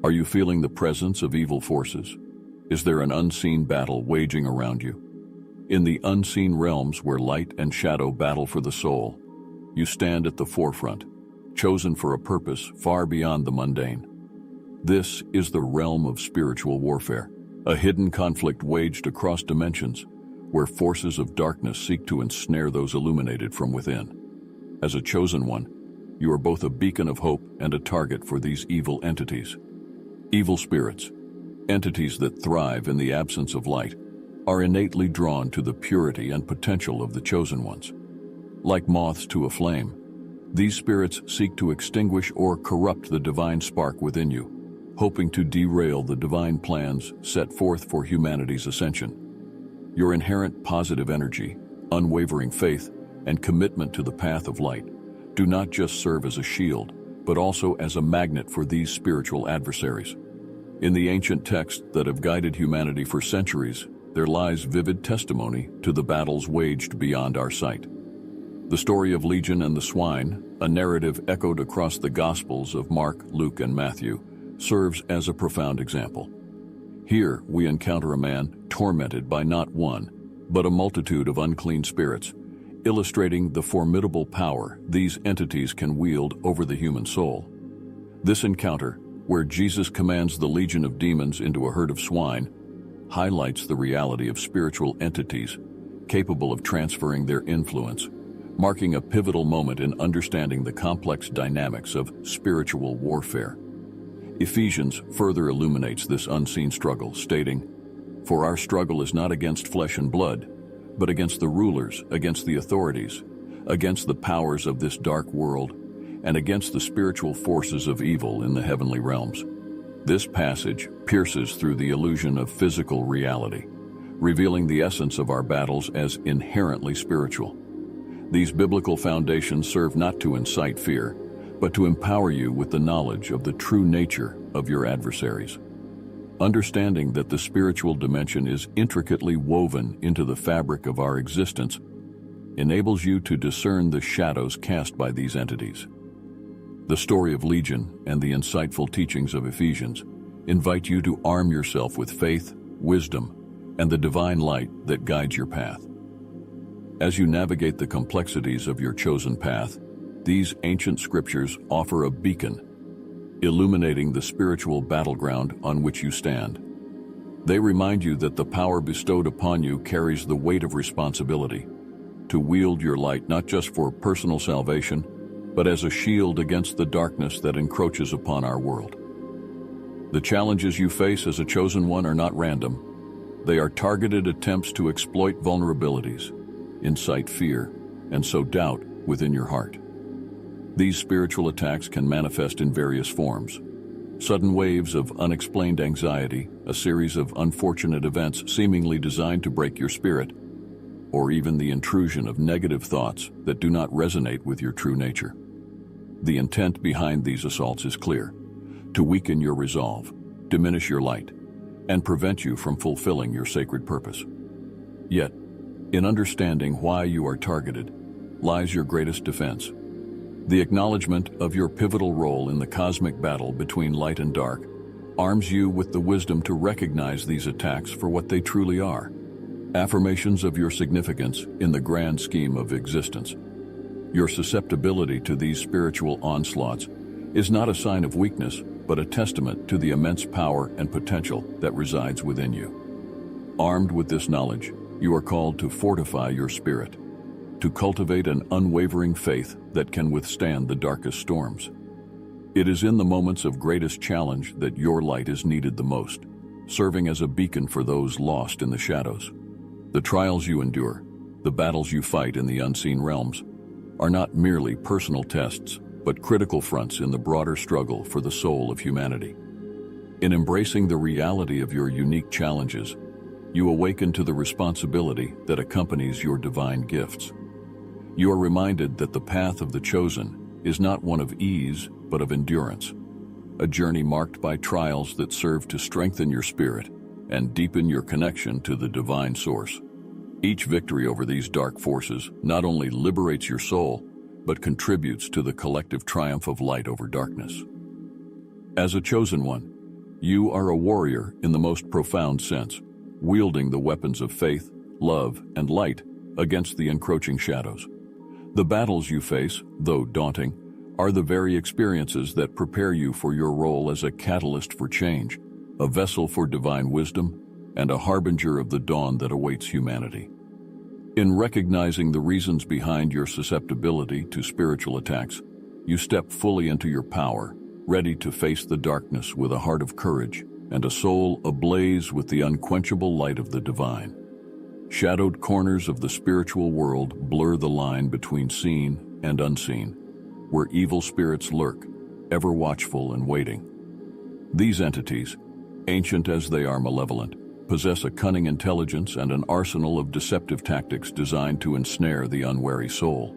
Are you feeling the presence of evil forces? Is there an unseen battle waging around you? In the unseen realms where light and shadow battle for the soul, you stand at the forefront, chosen for a purpose far beyond the mundane. This is the realm of spiritual warfare, a hidden conflict waged across dimensions, where forces of darkness seek to ensnare those illuminated from within. As a chosen one, you are both a beacon of hope and a target for these evil entities. Evil spirits, entities that thrive in the absence of light, are innately drawn to the purity and potential of the chosen ones. Like moths to a flame, these spirits seek to extinguish or corrupt the divine spark within you, hoping to derail the divine plans set forth for humanity's ascension. Your inherent positive energy, unwavering faith, and commitment to the path of light do not just serve as a shield, but also as a magnet for these spiritual adversaries. In the ancient texts that have guided humanity for centuries, there lies vivid testimony to the battles waged beyond our sight. The story of Legion and the Swine, a narrative echoed across the Gospels of Mark, Luke, and Matthew, serves as a profound example. Here we encounter a man tormented by not one, but a multitude of unclean spirits, illustrating the formidable power these entities can wield over the human soul. This encounter, where Jesus commands the legion of demons into a herd of swine, highlights the reality of spiritual entities capable of transferring their influence, marking a pivotal moment in understanding the complex dynamics of spiritual warfare. Ephesians further illuminates this unseen struggle, stating, "For our struggle is not against flesh and blood, but against the rulers, against the authorities, against the powers of this dark world, and against the spiritual forces of evil in the heavenly realms." This passage pierces through the illusion of physical reality, revealing the essence of our battles as inherently spiritual. These biblical foundations serve not to incite fear, but to empower you with the knowledge of the true nature of your adversaries. Understanding that the spiritual dimension is intricately woven into the fabric of our existence enables you to discern the shadows cast by these entities. The story of Legion and the insightful teachings of Ephesians invite you to arm yourself with faith, wisdom, and the divine light that guides your path. As you navigate the complexities of your chosen path, these ancient scriptures offer a beacon, illuminating the spiritual battleground on which you stand. They remind you that the power bestowed upon you carries the weight of responsibility, to wield your light not just for personal salvation, but as a shield against the darkness that encroaches upon our world. The challenges you face as a chosen one are not random. They are targeted attempts to exploit vulnerabilities, incite fear, and sow doubt within your heart. These spiritual attacks can manifest in various forms. Sudden waves of unexplained anxiety, a series of unfortunate events seemingly designed to break your spirit, or even the intrusion of negative thoughts that do not resonate with your true nature. The intent behind these assaults is clear: to weaken your resolve, diminish your light, and prevent you from fulfilling your sacred purpose. Yet, in understanding why you are targeted, lies your greatest defense. The acknowledgement of your pivotal role in the cosmic battle between light and dark arms you with the wisdom to recognize these attacks for what they truly are: affirmations of your significance in the grand scheme of existence. Your susceptibility to these spiritual onslaughts is not a sign of weakness, but a testament to the immense power and potential that resides within you. Armed with this knowledge, you are called to fortify your spirit, to cultivate an unwavering faith that can withstand the darkest storms. It is in the moments of greatest challenge that your light is needed the most, serving as a beacon for those lost in the shadows. The trials you endure, the battles you fight in the unseen realms, are not merely personal tests, but critical fronts in the broader struggle for the soul of humanity. In embracing the reality of your unique challenges, you awaken to the responsibility that accompanies your divine gifts. You are reminded that the path of the chosen is not one of ease, but of endurance, a journey marked by trials that serve to strengthen your spirit and deepen your connection to the divine source. Each victory over these dark forces not only liberates your soul, but contributes to the collective triumph of light over darkness. As a chosen one, You are a warrior in the most profound sense, wielding the weapons of faith, love, and light against the encroaching shadows. The battles you face, though daunting, are the very experiences that prepare you for your role as a catalyst for change, a vessel for divine wisdom, and a harbinger of the dawn that awaits humanity. In recognizing the reasons behind your susceptibility to spiritual attacks, you step fully into your power, ready to face the darkness with a heart of courage and a soul ablaze with the unquenchable light of the divine. Shadowed corners of the spiritual world blur the line between seen and unseen, where evil spirits lurk, ever watchful and waiting. These entities, ancient as they are malevolent, possess a cunning intelligence and an arsenal of deceptive tactics designed to ensnare the unwary soul.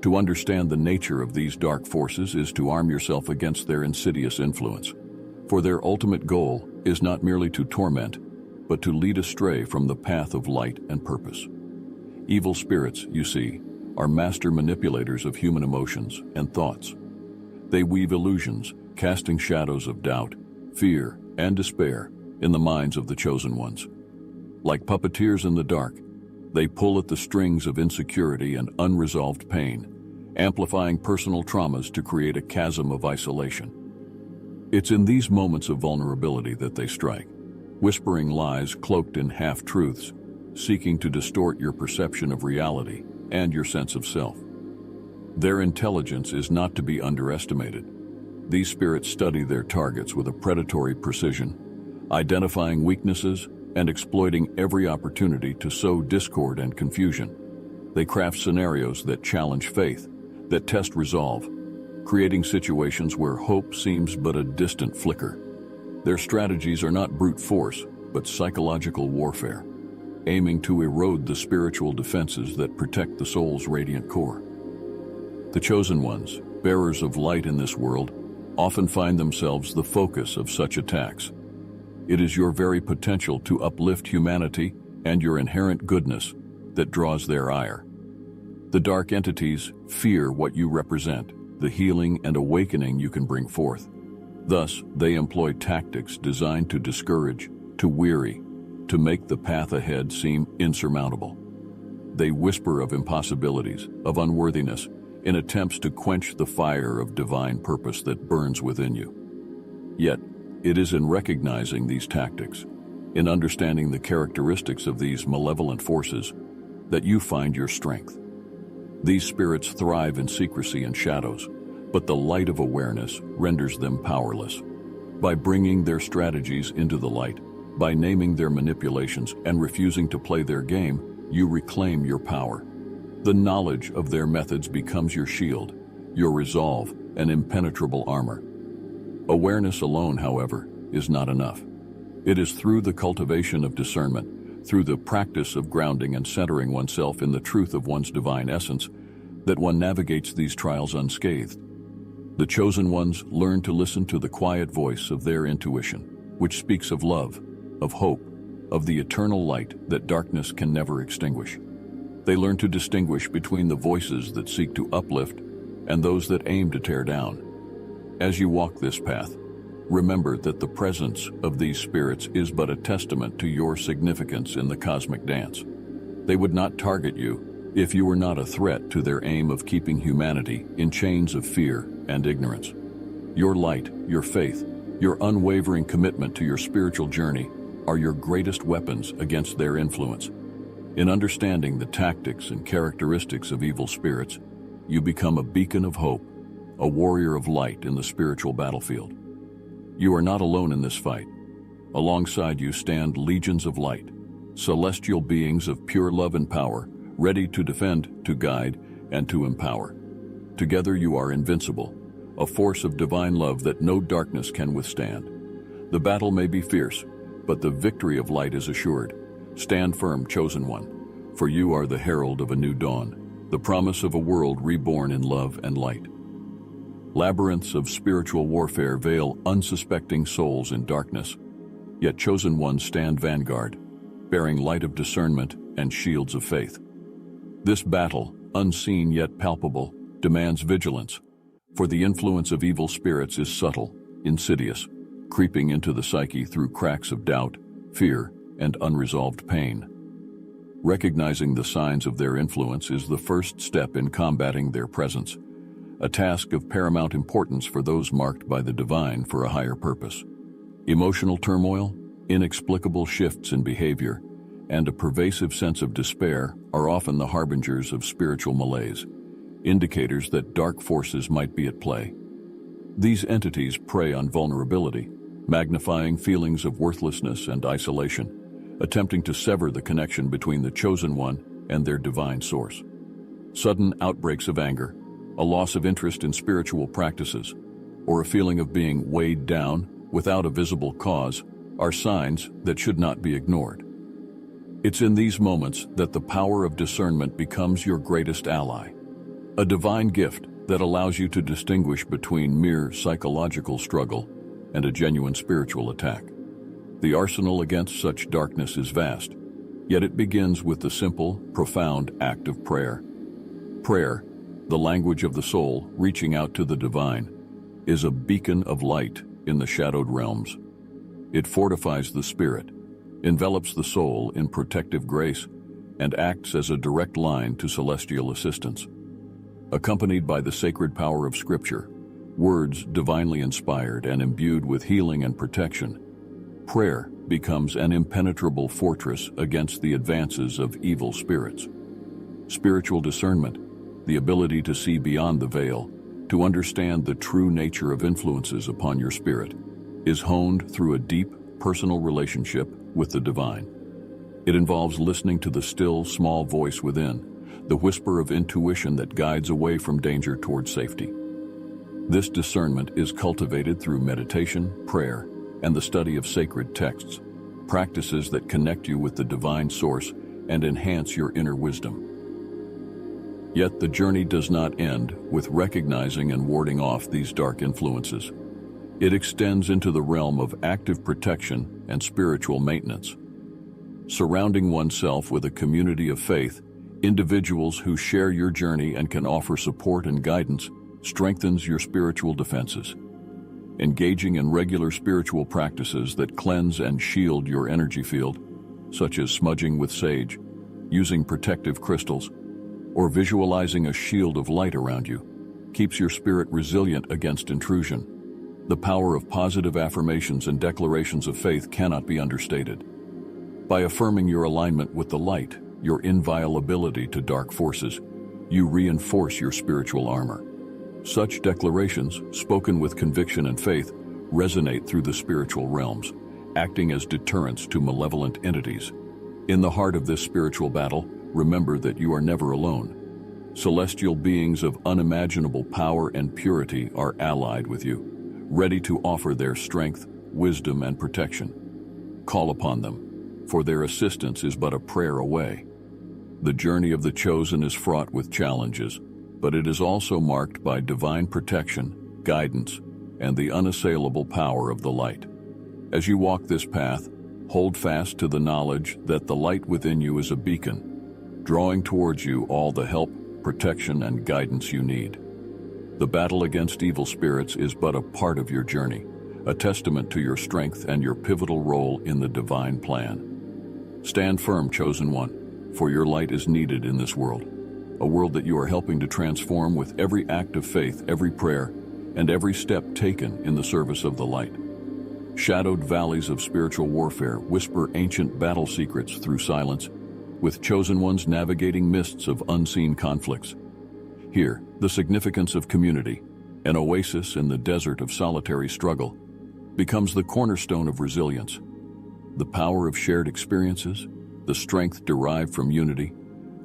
To understand the nature of these dark forces is to arm yourself against their insidious influence, for their ultimate goal is not merely to torment, but to lead astray from the path of light and purpose. Evil spirits, you see, are master manipulators of human emotions and thoughts. They weave illusions, casting shadows of doubt, fear, and despair in the minds of the chosen ones. Like puppeteers in the dark, they pull at the strings of insecurity and unresolved pain, amplifying personal traumas to create a chasm of isolation. It's in these moments of vulnerability that they strike, whispering lies cloaked in half-truths, seeking to distort your perception of reality and your sense of self. Their intelligence is not to be underestimated. These spirits study their targets with a predatory precision, identifying weaknesses and exploiting every opportunity to sow discord and confusion. They craft scenarios that challenge faith, that test resolve, creating situations where hope seems but a distant flicker. Their strategies are not brute force, but psychological warfare, aiming to erode the spiritual defenses that protect the soul's radiant core. The chosen ones, bearers of light in this world, often find themselves the focus of such attacks. It is your very potential to uplift humanity and your inherent goodness that draws their ire. The dark entities fear what you represent, the healing and awakening you can bring forth. Thus, they employ tactics designed to discourage, to weary, to make the path ahead seem insurmountable. They whisper of impossibilities, of unworthiness, in attempts to quench the fire of divine purpose that burns within you. Yet, it is in recognizing these tactics, in understanding the characteristics of these malevolent forces, that you find your strength. These spirits thrive in secrecy and shadows, but the light of awareness renders them powerless. By bringing their strategies into the light, by naming their manipulations and refusing to play their game, you reclaim your power. The knowledge of their methods becomes your shield, your resolve, an impenetrable armor. Awareness alone, however, is not enough. It is through the cultivation of discernment, through the practice of grounding and centering oneself in the truth of one's divine essence, that one navigates these trials unscathed. The chosen ones learn to listen to the quiet voice of their intuition, which speaks of love, of hope, of the eternal light that darkness can never extinguish. They learn to distinguish between the voices that seek to uplift and those that aim to tear down. As you walk this path, remember that the presence of these spirits is but a testament to your significance in the cosmic dance. They would not target you if you were not a threat to their aim of keeping humanity in chains of fear and ignorance. Your light, your faith, your unwavering commitment to your spiritual journey are your greatest weapons against their influence. In understanding the tactics and characteristics of evil spirits, you become a beacon of hope, a warrior of light in the spiritual battlefield. You are not alone in this fight. Alongside you stand legions of light, celestial beings of pure love and power, ready to defend, to guide, and to empower. Together you are invincible, a force of divine love that no darkness can withstand. The battle may be fierce, but the victory of light is assured. Stand firm, chosen one, for you are the herald of a new dawn, the promise of a world reborn in love and light. Labyrinths of spiritual warfare veil unsuspecting souls in darkness, yet chosen ones stand vanguard, bearing light of discernment and shields of faith. This battle, unseen yet palpable, demands vigilance, for the influence of evil spirits is subtle, insidious. creeping into the psyche through cracks of doubt, fear, and unresolved pain. Recognizing the signs of their influence is the first step in combating their presence, a task of paramount importance for those marked by the divine for a higher purpose. Emotional turmoil, inexplicable shifts in behavior, and a pervasive sense of despair are often the harbingers of spiritual malaise, indicators that dark forces might be at play. These entities prey on vulnerability, magnifying feelings of worthlessness and isolation, attempting to sever the connection between the chosen one and their divine source. Sudden outbreaks of anger, a loss of interest in spiritual practices, or a feeling of being weighed down without a visible cause are signs that should not be ignored. It's in these moments that the power of discernment becomes your greatest ally, a divine gift that allows you to distinguish between mere psychological struggle and a genuine spiritual attack. The arsenal against such darkness is vast, yet it begins with the simple, profound act of prayer. Prayer, the language of the soul reaching out to the divine, is a beacon of light in the shadowed realms. It fortifies the spirit, envelops the soul in protective grace, and acts as a direct line to celestial assistance. Accompanied by the sacred power of Scripture, words divinely inspired and imbued with healing and protection, prayer becomes an impenetrable fortress against the advances of evil spirits. Spiritual discernment, the ability to see beyond the veil, to understand the true nature of influences upon your spirit, is honed through a deep, personal relationship with the divine. It involves listening to the still, small voice within, the whisper of intuition that guides away from danger towards safety. This discernment is cultivated through meditation, prayer, and the study of sacred texts, practices that connect you with the divine source and enhance your inner wisdom. Yet the journey does not end with recognizing and warding off these dark influences. It extends into the realm of active protection and spiritual maintenance. Surrounding oneself with a community of faith, individuals who share your journey and can offer support and guidance, strengthens your spiritual defenses. Engaging in regular spiritual practices that cleanse and shield your energy field, such as smudging with sage, using protective crystals, or visualizing a shield of light around you, keeps your spirit resilient against intrusion. The power of positive affirmations and declarations of faith cannot be understated. By affirming your alignment with the light, your inviolability to dark forces, you reinforce your spiritual armor. Such declarations, spoken with conviction and faith, resonate through the spiritual realms, acting as deterrents to malevolent entities. In the heart of this spiritual battle, remember that you are never alone. Celestial beings of unimaginable power and purity are allied with you, ready to offer their strength, wisdom, and protection. Call upon them, for their assistance is but a prayer away. The journey of the chosen is fraught with challenges, but it is also marked by divine protection, guidance, and the unassailable power of the light. As you walk this path, hold fast to the knowledge that the light within you is a beacon, drawing towards you all the help, protection, and guidance you need. The battle against evil spirits is but a part of your journey, a testament to your strength and your pivotal role in the divine plan. Stand firm, chosen one, for your light is needed in this world, a world that you are helping to transform with every act of faith, every prayer, and every step taken in the service of the light. Shadowed valleys of spiritual warfare whisper ancient battle secrets through silence, with chosen ones navigating mists of unseen conflicts. Here, the significance of community, an oasis in the desert of solitary struggle, becomes the cornerstone of resilience. The power of shared experiences, the strength derived from unity,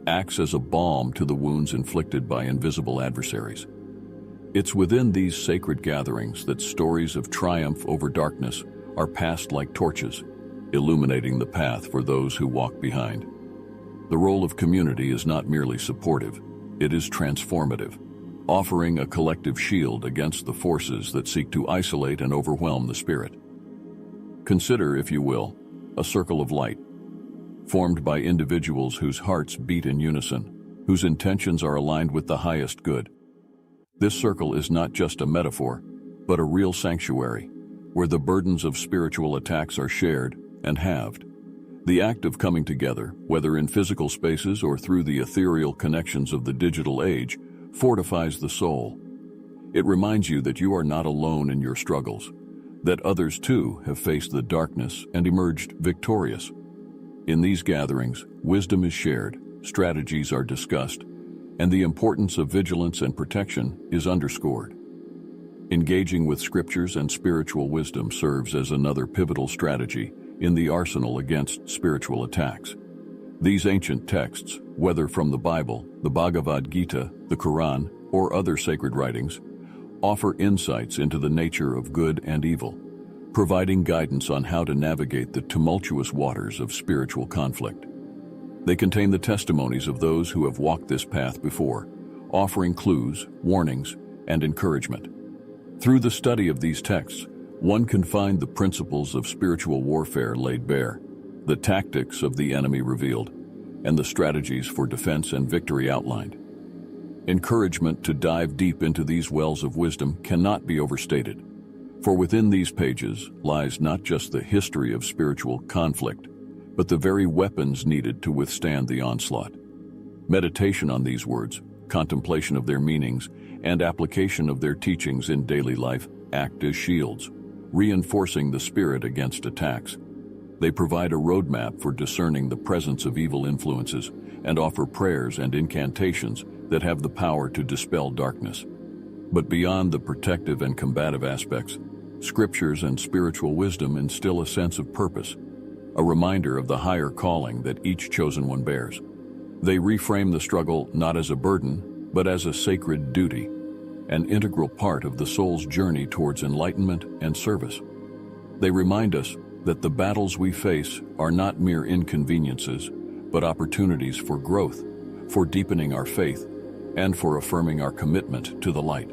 acts as a balm to the wounds inflicted by invisible adversaries. It's within these sacred gatherings that stories of triumph over darkness are passed like torches, illuminating the path for those who walk behind. The role of community is not merely supportive, it is transformative, offering a collective shield against the forces that seek to isolate and overwhelm the spirit. Consider, if you will, a circle of light, formed by individuals whose hearts beat in unison, whose intentions are aligned with the highest good. This circle is not just a metaphor, but a real sanctuary, where the burdens of spiritual attacks are shared and halved. The act of coming together, whether in physical spaces or through the ethereal connections of the digital age, fortifies the soul. It reminds you that you are not alone in your struggles, that others too have faced the darkness and emerged victorious. In these gatherings, wisdom is shared, strategies are discussed, and the importance of vigilance and protection is underscored. Engaging with scriptures and spiritual wisdom serves as another pivotal strategy in the arsenal against spiritual attacks. These ancient texts, whether from the Bible, the Bhagavad Gita, the Quran, or other sacred writings, offer insights into the nature of good and evil, providing guidance on how to navigate the tumultuous waters of spiritual conflict. They contain the testimonies of those who have walked this path before, offering clues, warnings, and encouragement. Through the study of these texts, one can find the principles of spiritual warfare laid bare, the tactics of the enemy revealed, and the strategies for defense and victory outlined. Encouragement to dive deep into these wells of wisdom cannot be overstated, for within these pages lies not just the history of spiritual conflict, but the very weapons needed to withstand the onslaught. Meditation on these words, contemplation of their meanings, and application of their teachings in daily life act as shields, reinforcing the spirit against attacks. They provide a roadmap for discerning the presence of evil influences and offer prayers and incantations that have the power to dispel darkness. But beyond the protective and combative aspects, scriptures and spiritual wisdom instill a sense of purpose, a reminder of the higher calling that each chosen one bears. They reframe the struggle not as a burden, but as a sacred duty, an integral part of the soul's journey towards enlightenment and service. They remind us that the battles we face are not mere inconveniences, but opportunities for growth, for deepening our faith, and for affirming our commitment to the light.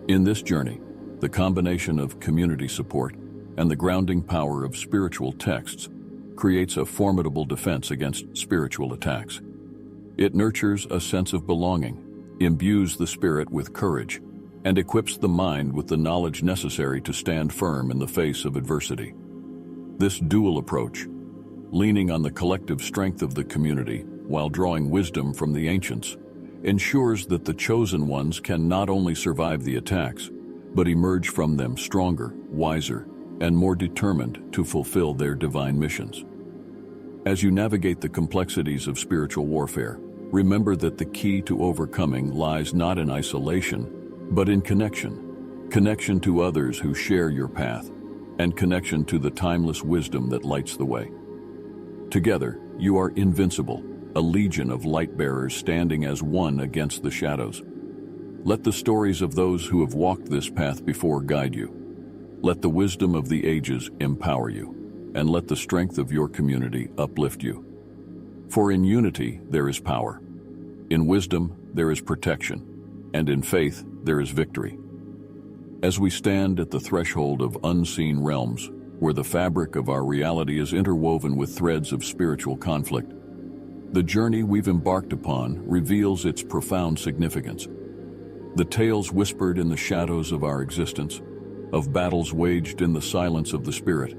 In this journey, the combination of community support and the grounding power of spiritual texts creates a formidable defense against spiritual attacks. It nurtures a sense of belonging, imbues the spirit with courage, and equips the mind with the knowledge necessary to stand firm in the face of adversity. This dual approach, leaning on the collective strength of the community while drawing wisdom from the ancients, ensures that the chosen ones can not only survive the attacks, but emerge from them stronger, wiser, and more determined to fulfill their divine missions. As you navigate the complexities of spiritual warfare, remember that the key to overcoming lies not in isolation, but in connection. Connection to others who share your path, and connection to the timeless wisdom that lights the way. Together, you are invincible, a legion of light-bearers standing as one against the shadows. Let the stories of those who have walked this path before guide you. Let the wisdom of the ages empower you, and let the strength of your community uplift you. For in unity there is power, in wisdom there is protection, and in faith there is victory. As we stand at the threshold of unseen realms, where the fabric of our reality is interwoven with threads of spiritual conflict, the journey we've embarked upon reveals its profound significance. The tales whispered in the shadows of our existence, of battles waged in the silence of the spirit,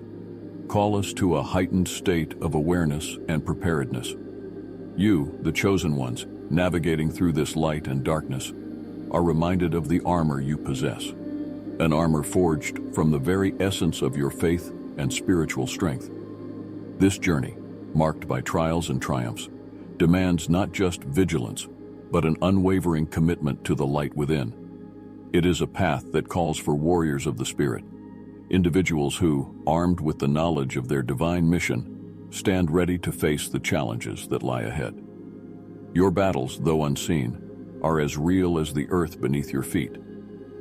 call us to a heightened state of awareness and preparedness. You, the chosen ones, navigating through this light and darkness, are reminded of the armor you possess, an armor forged from the very essence of your faith and spiritual strength. This journey, marked by trials and triumphs, demands not just vigilance, but an unwavering commitment to the light within. It is a path that calls for warriors of the Spirit, individuals who, armed with the knowledge of their divine mission, stand ready to face the challenges that lie ahead. Your battles, though unseen, are as real as the earth beneath your feet,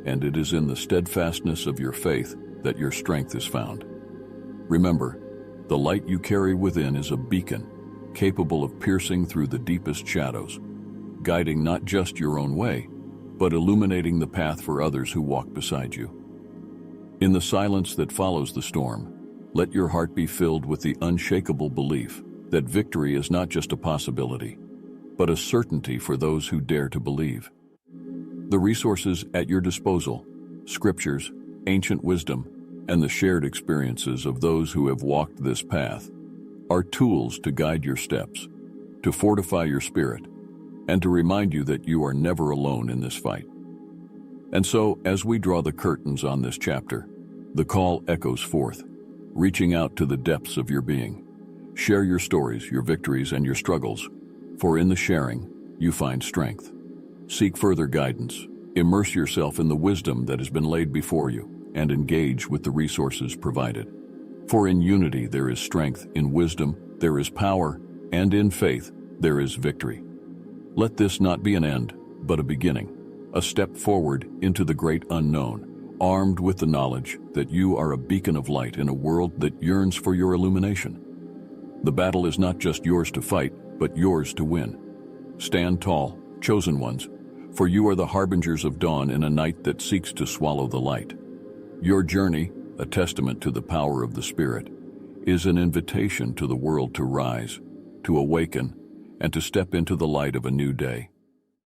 and it is in the steadfastness of your faith that your strength is found. Remember, the light you carry within is a beacon, capable of piercing through the deepest shadows, guiding not just your own way, but illuminating the path for others who walk beside you. In the silence that follows the storm, let your heart be filled with the unshakable belief that victory is not just a possibility, but a certainty for those who dare to believe. The resources at your disposal, scriptures, ancient wisdom, and the shared experiences of those who have walked this path are tools to guide your steps, to fortify your spirit, and to remind you that you are never alone in this fight. And so, as we draw the curtains on this chapter, the call echoes forth, reaching out to the depths of your being. Share your stories, your victories, and your struggles, for in the sharing, you find strength. Seek further guidance, immerse yourself in the wisdom that has been laid before you, and engage with the resources provided. For in unity there is strength, in wisdom there is power, and in faith there is victory. Let this not be an end, but a beginning, a step forward into the great unknown, armed with the knowledge that you are a beacon of light in a world that yearns for your illumination. The battle is not just yours to fight, but yours to win. Stand tall, chosen ones, for you are the harbingers of dawn in a night that seeks to swallow the light. Your journey, a testament to the power of the Spirit, is an invitation to the world to rise, to awaken, and to step into the light of a new day.